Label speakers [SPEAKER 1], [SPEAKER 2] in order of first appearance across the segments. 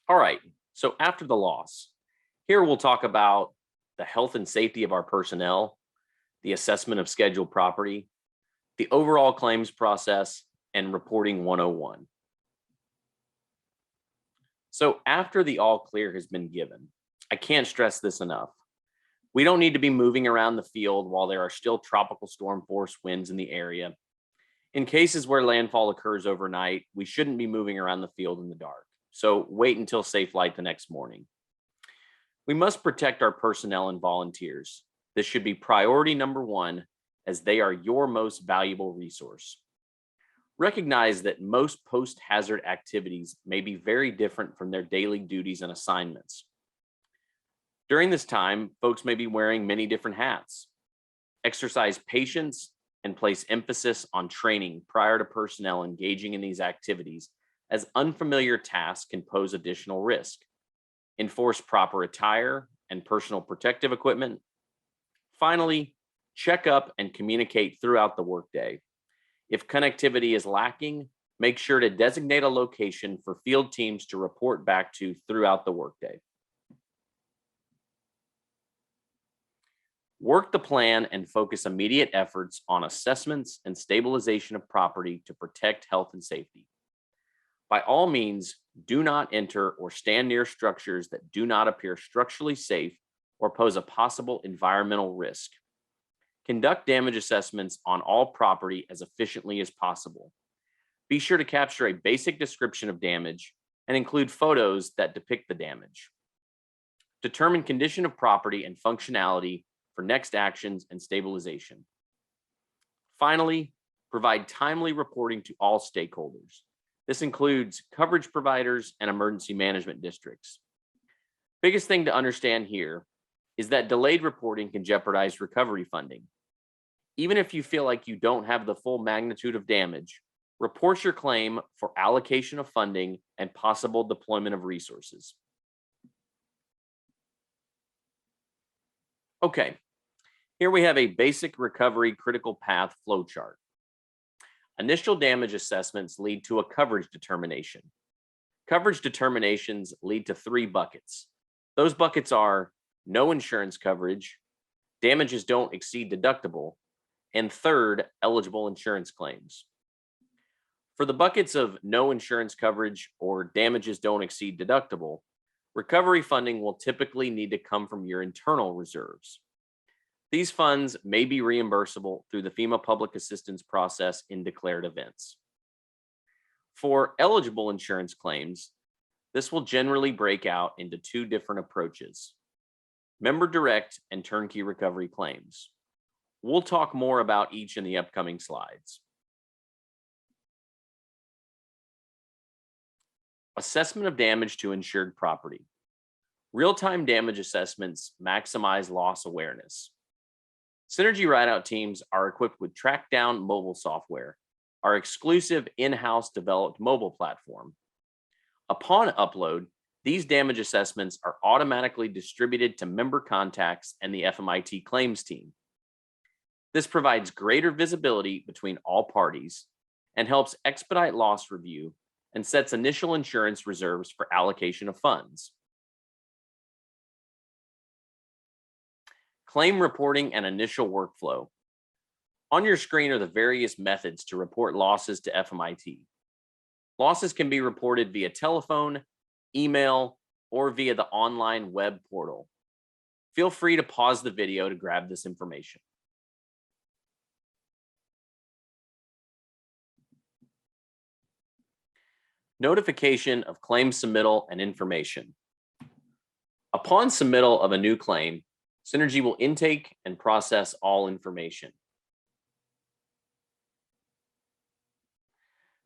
[SPEAKER 1] All right, so after the loss, here we'll talk about the health and safety of our personnel, the assessment of scheduled property, the overall claims process, and reporting 101. So after the all clear has been given, I can't stress this enough. We don't need to be moving around the field while there are still tropical storm force winds in the area. In cases where landfall occurs overnight, we shouldn't be moving around the field in the dark. So wait until safe light the next morning. We must protect our personnel and volunteers. This should be priority number one, as they are your most valuable resource. Recognize that most post-hazard activities may be very different from their daily duties and assignments. During this time, folks may be wearing many different hats. Exercise patience and place emphasis on training prior to personnel engaging in these activities, as unfamiliar tasks can pose additional risk. Enforce proper attire and personal protective equipment. Finally, check up and communicate throughout the workday. If connectivity is lacking, make sure to designate a location for field teams to report back to throughout the workday. Work the plan and focus immediate efforts on assessments and stabilization of property to protect health and safety. By all means, do not enter or stand near structures that do not appear structurally safe or pose a possible environmental risk. Conduct damage assessments on all property as efficiently as possible. Be sure to capture a basic description of damage and include photos that depict the damage. Determine condition of property and functionality for next actions and stabilization. Finally, provide timely reporting to all stakeholders. This includes coverage providers and emergency management districts. Biggest thing to understand here is that delayed reporting can jeopardize recovery funding. Even if you feel like you don't have the full magnitude of damage, report your claim for allocation of funding and possible deployment of resources. Okay, here we have a basic recovery critical path flowchart. Initial damage assessments lead to a coverage determination. Coverage determinations lead to 3 buckets. Those buckets are no insurance coverage, damages don't exceed deductible, and third, eligible insurance claims. For the buckets of no insurance coverage or damages don't exceed deductible, recovery funding will typically need to come from your internal reserves. These funds may be reimbursable through the FEMA public assistance process in declared events. For eligible insurance claims, this will generally break out into 2 different approaches: member direct and turnkey recovery claims. We'll talk more about each in the upcoming slides. Assessment of damage to insured property. Real-time damage assessments maximize loss awareness. Synergy Rideout teams are equipped with TrackDown mobile software, our exclusive in-house developed mobile platform. Upon upload, these damage assessments are automatically distributed to member contacts and the FMIT claims team. This provides greater visibility between all parties and helps expedite loss review and sets initial insurance reserves for allocation of funds. Claim reporting and initial workflow. On your screen are the various methods to report losses to FMIT. Losses can be reported via telephone, email, or via the online web portal. Feel free to pause the video to grab this information. Notification of claim submittal and information. Upon submittal of a new claim, Synergy will intake and process all information.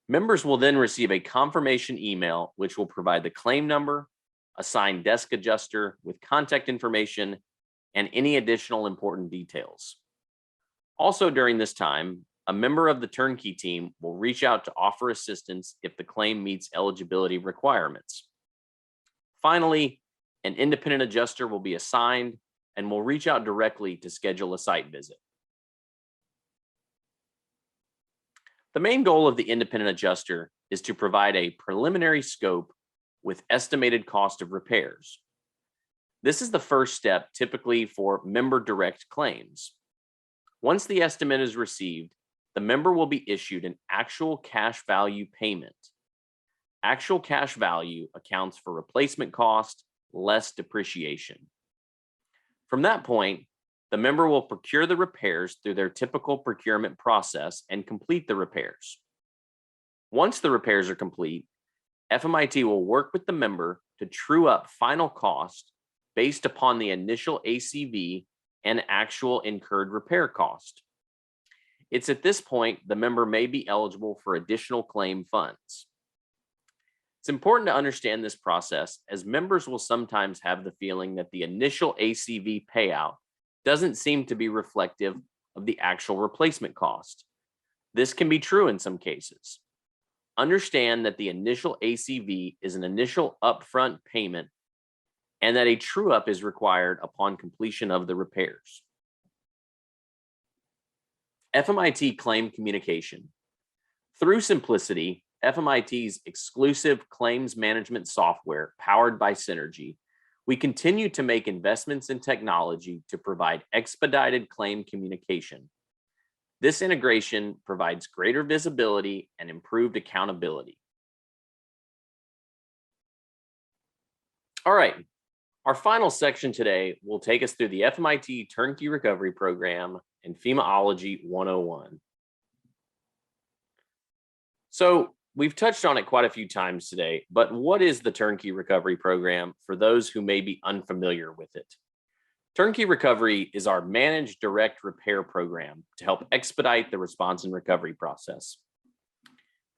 [SPEAKER 1] Members will then receive a confirmation email, which will provide the claim number, assigned desk adjuster with contact information, and any additional important details. Also during this time, a member of the turnkey team will reach out to offer assistance if the claim meets eligibility requirements. Finally, an independent adjuster will be assigned and will reach out directly to schedule a site visit. The main goal of the independent adjuster is to provide a preliminary scope with estimated cost of repairs. This is the first step typically for member direct claims. Once the estimate is received, the member will be issued an actual cash value payment. Actual cash value accounts for replacement cost less depreciation. From that point, the member will procure the repairs through their typical procurement process and complete the repairs. Once the repairs are complete, FMIT will work with the member to true up final cost based upon the initial ACV and actual incurred repair cost. It's at this point the member may be eligible for additional claim funds. It's important to understand this process, as members will sometimes have the feeling that the initial ACV payout doesn't seem to be reflective of the actual replacement cost. This can be true in some cases. Understand that the initial ACV is an initial upfront payment and that a true-up is required upon completion of the repairs. FMIT claim communication. Through Simplicity, FMIT's exclusive claims management software powered by Synergy, we continue to make investments in technology to provide expedited claim communication. This integration provides greater visibility and improved accountability. All right, our final section today will take us through the FMIT Turnkey Recovery Program and FEMAology 101. So we've touched on it quite a few times today, but what is the Turnkey Recovery Program for those who may be unfamiliar with it? Turnkey Recovery is our managed direct repair program to help expedite the response and recovery process.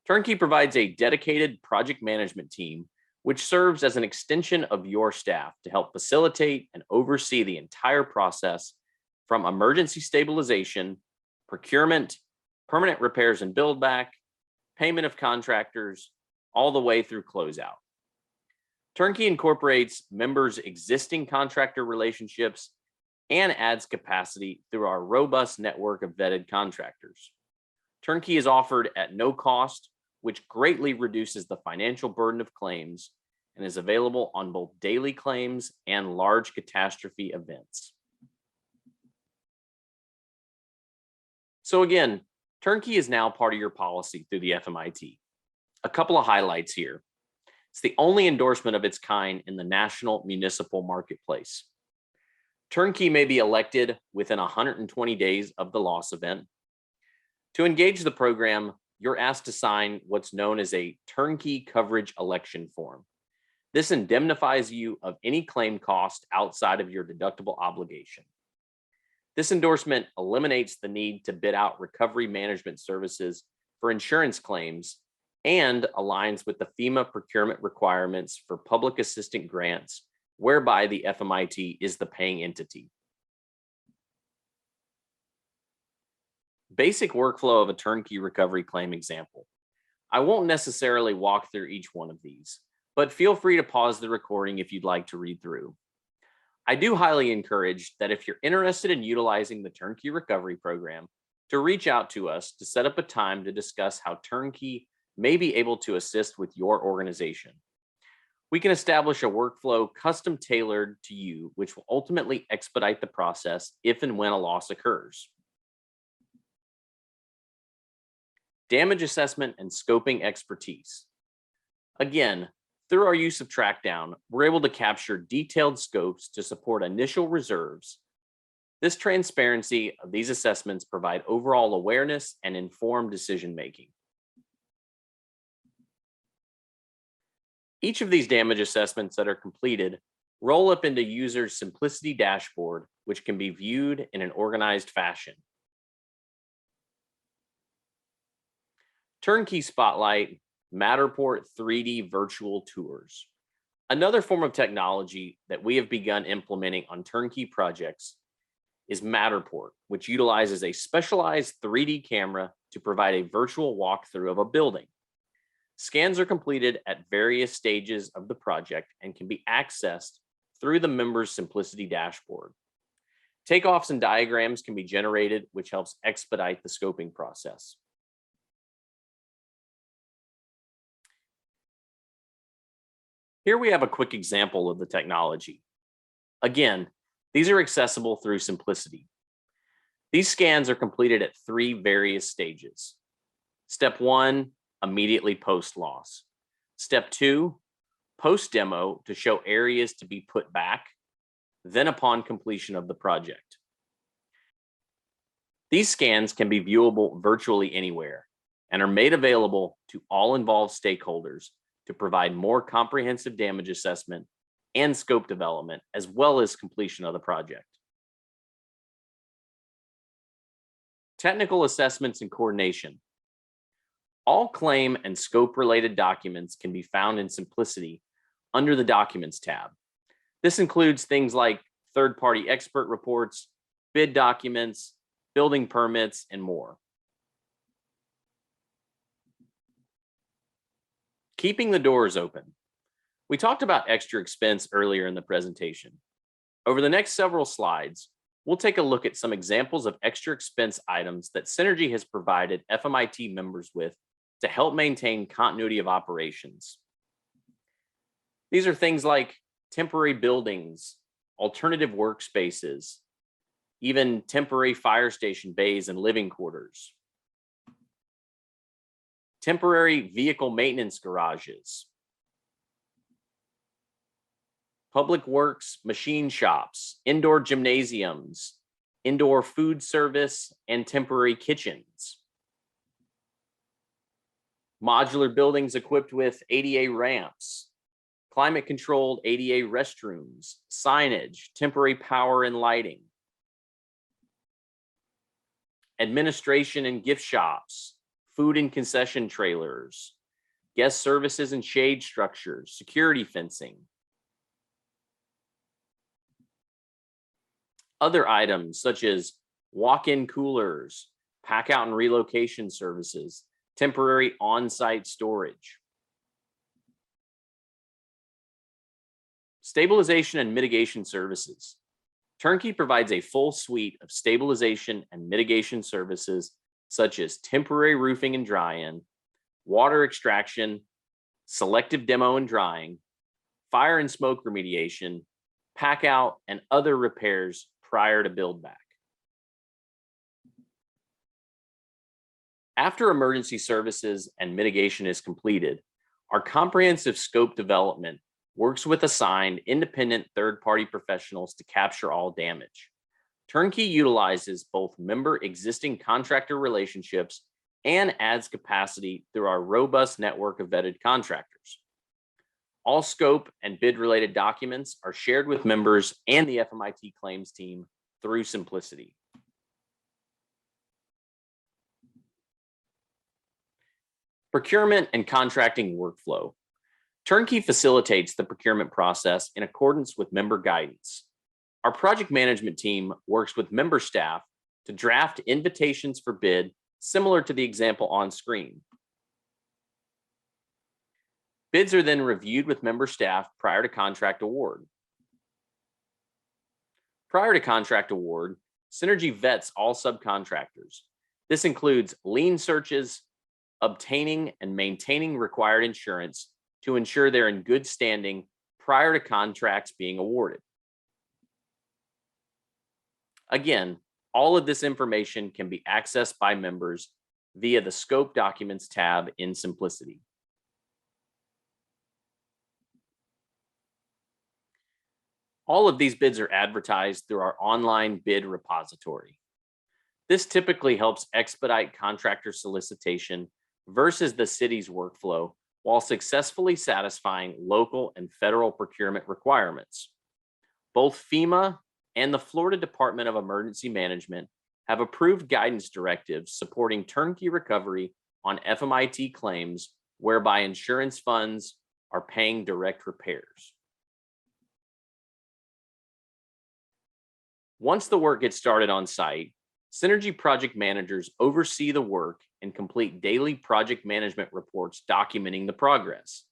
[SPEAKER 1] Turnkey provides a dedicated project management team which serves as an extension of your staff to help facilitate and oversee the entire process from emergency stabilization, procurement, permanent repairs and build back, payment of contractors, all the way through closeout. Turnkey incorporates members' existing contractor relationships and adds capacity through our robust network of vetted contractors. Turnkey is offered at no cost, which greatly reduces the financial burden of claims and is available on both daily claims and large catastrophe events. So again, Turnkey is now part of your policy through the FMIT. A couple of highlights here. It's the only endorsement of its kind in the national municipal marketplace. Turnkey may be elected within 120 days of the loss event. To engage the program, you're asked to sign what's known as a turnkey coverage election form. This indemnifies you of any claim cost outside of your deductible obligation. This endorsement eliminates the need to bid out recovery management services for insurance claims and aligns with the FEMA procurement requirements for public assistance grants, whereby the FMIT is the paying entity. Basic workflow of a turnkey recovery claim example. I won't necessarily walk through each one of these, but feel free to pause the recording if you'd like to read through. I do highly encourage that if you're interested in utilizing the Turnkey Recovery Program, to reach out to us to set up a time to discuss how Turnkey may be able to assist with your organization. We can establish a workflow custom tailored to you, which will ultimately expedite the process if and when a loss occurs. Damage assessment and scoping expertise. Again, through our use of TrackDown, we're able to capture detailed scopes to support initial reserves. This transparency of these assessments provide overall awareness and informed decision-making. Each of these damage assessments that are completed roll up into users' Simplicity dashboard, which can be viewed in an organized fashion. Turnkey Spotlight, Matterport 3D virtual tours. Another form of technology that we have begun implementing on turnkey projects is Matterport, which utilizes a specialized 3D camera to provide a virtual walkthrough of a building. Scans are completed at various stages of the project and can be accessed through the member's Simplicity dashboard. Takeoffs and diagrams can be generated, which helps expedite the scoping process. Here we have a quick example of the technology. Again, these are accessible through Simplicity. These scans are completed at 3 various stages. Step 1, immediately post-loss. Step 2, post-demo to show areas to be put back, then upon completion of the project. These scans can be viewable virtually anywhere and are made available to all involved stakeholders to provide more comprehensive damage assessment and scope development, as well as completion of the project. Technical assessments and coordination. All claim and scope related documents can be found in Simplicity under the Documents tab. This includes things like third-party expert reports, bid documents, building permits, and more. Keeping the doors open. We talked about extra expense earlier in the presentation. Over the next several slides, we'll take a look at some examples of extra expense items that Synergy has provided FMIT members with to help maintain continuity of operations. These are things like temporary buildings, alternative workspaces, even temporary fire station bays and living quarters, temporary vehicle maintenance garages, public works machine shops, indoor gymnasiums, indoor food service, and temporary kitchens, modular buildings equipped with ADA ramps, climate-controlled ADA restrooms, signage, temporary power and lighting, administration and gift shops, food and concession trailers, guest services and shade structures, security fencing. Other items such as walk-in coolers, pack-out and relocation services, temporary on-site storage. Stabilization and mitigation services. Turnkey provides a full suite of stabilization and mitigation services such as temporary roofing and dry-in, water extraction, selective demo and drying, fire and smoke remediation, pack-out, and other repairs prior to build back. After emergency services and mitigation is completed, our comprehensive scope development works with assigned independent third-party professionals to capture all damage. Turnkey utilizes both member existing contractor relationships and adds capacity through our robust network of vetted contractors. All scope and bid-related documents are shared with members and the FMIT claims team through Simplicity. Procurement and contracting workflow. Turnkey facilitates the procurement process in accordance with member guidance. Our project management team works with member staff to draft invitations for bid, similar to the example on screen. Bids are then reviewed with member staff prior to contract award. Prior to contract award, Synergy vets all subcontractors. This includes lien searches, obtaining and maintaining required insurance to ensure they're in good standing prior to contracts being awarded. Again, all of this information can be accessed by members via the Scope Documents tab in Simplicity. All of these bids are advertised through our online bid repository. This typically helps expedite contractor solicitation versus the city's workflow while successfully satisfying local and federal procurement requirements. Both FEMA and the Florida Department of Emergency Management have approved guidance directives supporting turnkey recovery on FMIT claims whereby insurance funds are paying direct repairs. Once the work gets started on site, Synergy project managers oversee the work and complete daily project management reports documenting the progress.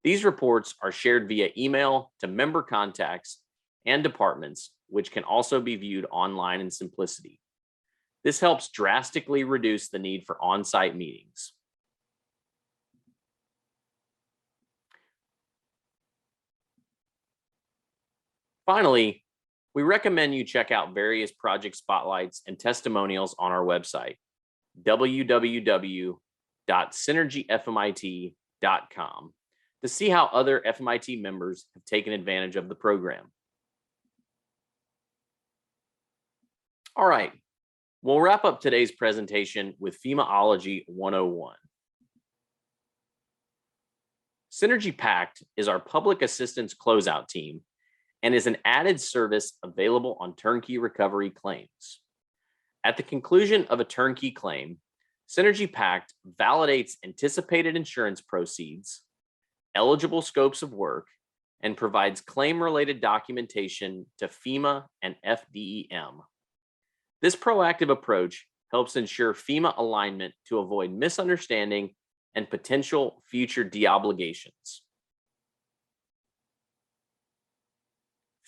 [SPEAKER 1] These reports are shared via email to member contacts and departments, which can also be viewed online in Simplicity. This helps drastically reduce the need for on-site meetings. Finally, we recommend you check out various project spotlights and testimonials on our website, www.synergyfmit.com, to see how other FMIT members have taken advantage of the program. All right, we'll wrap up today's presentation with FEMAology 101. Synergy Pact is our public assistance closeout team and is an added service available on turnkey recovery claims. At the conclusion of a turnkey claim, Synergy Pact validates anticipated insurance proceeds, eligible scopes of work, and provides claim-related documentation to FEMA and FDEM. This proactive approach helps ensure FEMA alignment to avoid misunderstanding and potential future deobligations.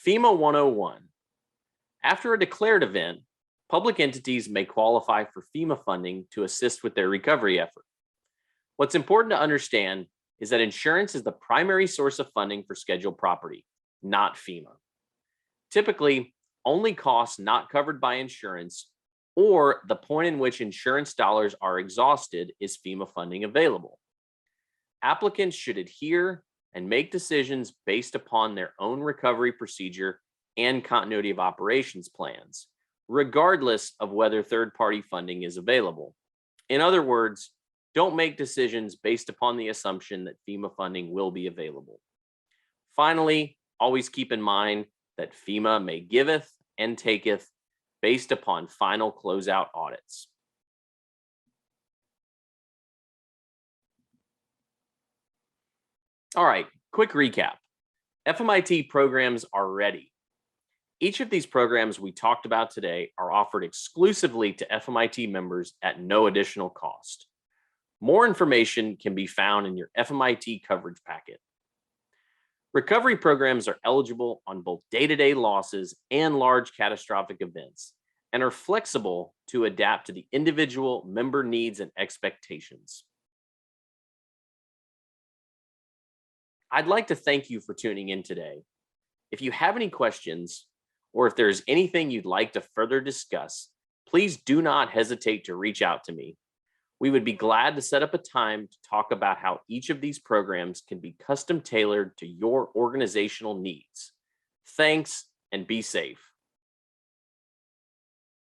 [SPEAKER 1] FEMA 101. After a declared event, public entities may qualify for FEMA funding to assist with their recovery effort. What's important to understand is that insurance is the primary source of funding for scheduled property, not FEMA. Typically, only costs not covered by insurance or the point in which insurance dollars are exhausted is FEMA funding available. Applicants should adhere and make decisions based upon their own recovery procedure and continuity of operations plans, regardless of whether third-party funding is available. In other words, don't make decisions based upon the assumption that FEMA funding will be available. Finally, always keep in mind that FEMA may giveth and taketh based upon final closeout audits. All right, quick recap. FMIT programs are ready. Each of these programs we talked about today are offered exclusively to FMIT members at no additional cost. More information can be found in your FMIT coverage packet. Recovery programs are eligible on both day-to-day losses and large catastrophic events, and are flexible to adapt to the individual member needs and expectations. I'd like to thank you for tuning in today. If you have any questions, or if there's anything you'd like to further discuss, please do not hesitate to reach out to me. We would be glad to set up a time to talk about how each of these programs can be custom tailored to your organizational needs. Thanks, and be safe.